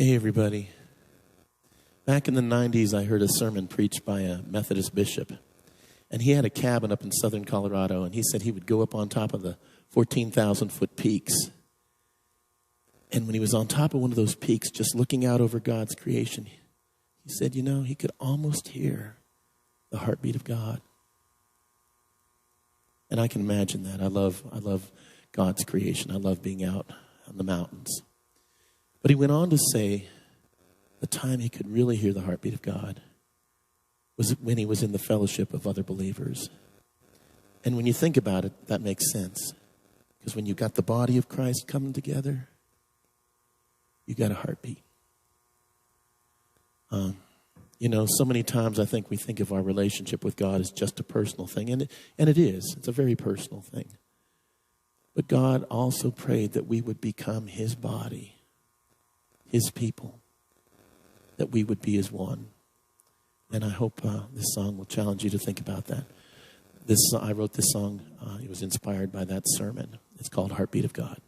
Hey, everybody. Back in the 90s, I heard a sermon preached by a Methodist bishop. And he had a cabin up in southern Colorado, and he said he would go up on top of the 14,000-foot peaks. And when he was on top of one of those peaks, just looking out over God's creation, he said, you know, he could almost hear the heartbeat of God. And I can imagine that. I love God's creation. I love being out on the mountains. But he went on to say the time he could really hear the heartbeat of God was when he was in the fellowship of other believers. And when you think about it, that makes sense. Because when you got the body of Christ coming together, you got a heartbeat. You know, so many times I think we think of our relationship with God as just a personal thing. And it is. It's a very personal thing. But God also prayed that we would become his body, his people, that we would be as one. And I hope this song will challenge you to think about that. I wrote this song. It was inspired by that sermon. It's called Heartbeat of God.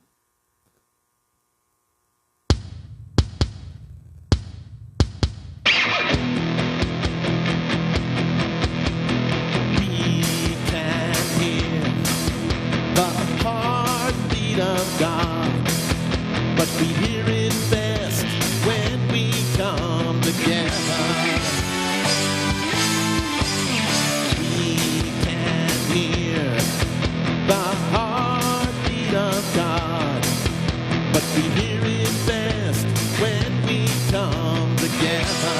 We can hear the heartbeat of God, but we hear it best when we come together. We can hear the heartbeat of God, but we hear it best when we come together.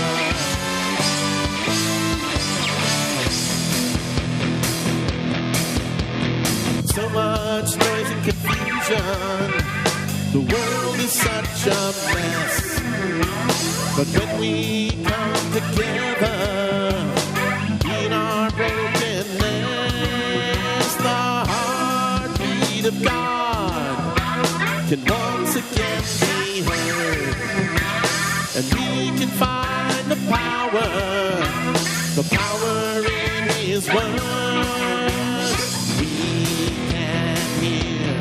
So much noise and confusion. The world is such a mess. But when we come together in our brokenness, the heartbeat of God can once again be heard. And we can find the power in his word. We can hear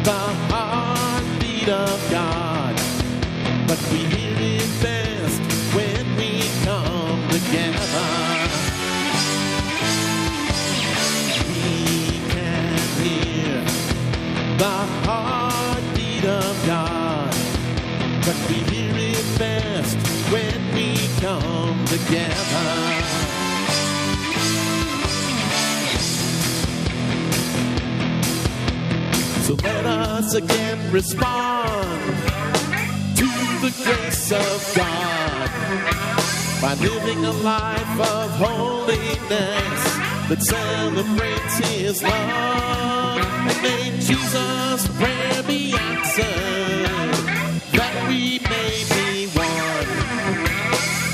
the heartbeat of God, but we hear it best when we come together. We can hear the heartbeat of God, but we hear it best when we come together. So let us again respond to the grace of God by living a life of holiness that celebrates his love. And may Jesus' prayer be answered, that we may be one,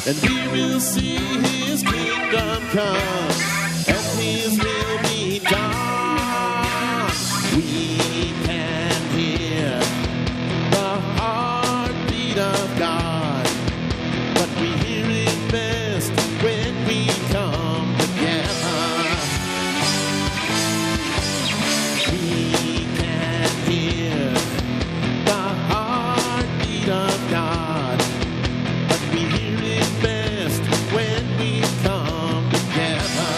and we will see his kingdom come and his will be done. We can hear the heartbeat of God, but we hear it best when we come together. We can hear the heartbeat of God, but we hear it best when we come together.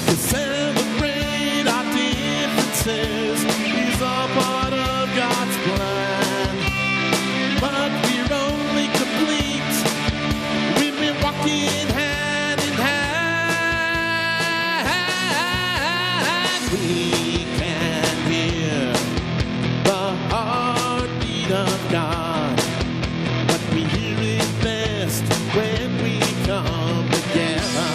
To celebrate our differences is all part of God's plan, but we're only complete when we're walking hand in hand. We can hear the heartbeat of God, but we hear it best when we come together.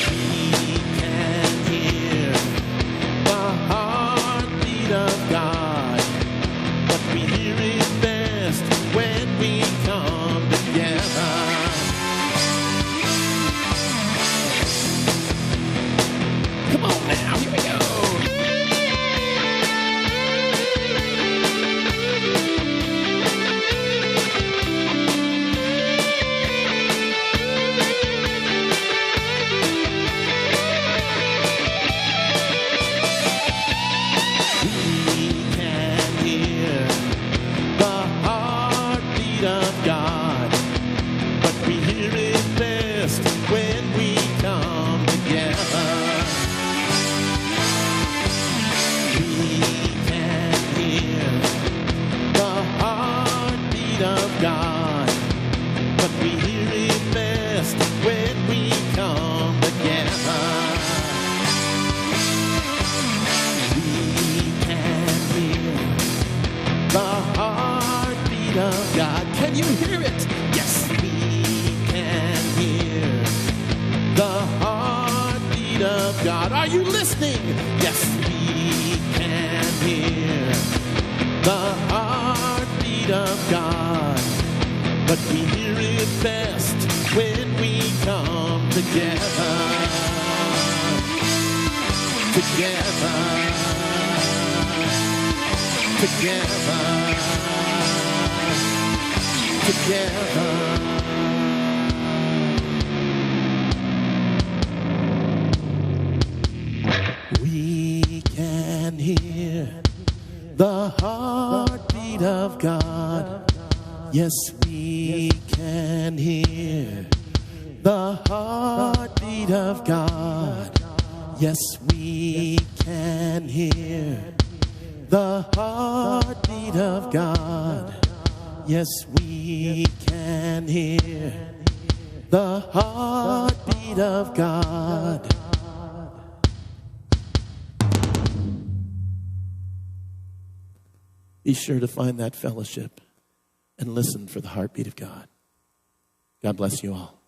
We can hear the heartbeat of God, but we hear it best when we come together. heartbeat of God. Are you listening? Yes, we can hear the heartbeat of God. But we hear it best when we come together. Together. Together. We can hear the heartbeat of God. Yes, we can hear the heartbeat of God. Yes, we can hear the heartbeat of God. Yes, we can hear the heartbeat of God. Be sure to find that fellowship and listen for the heartbeat of God. God bless you all.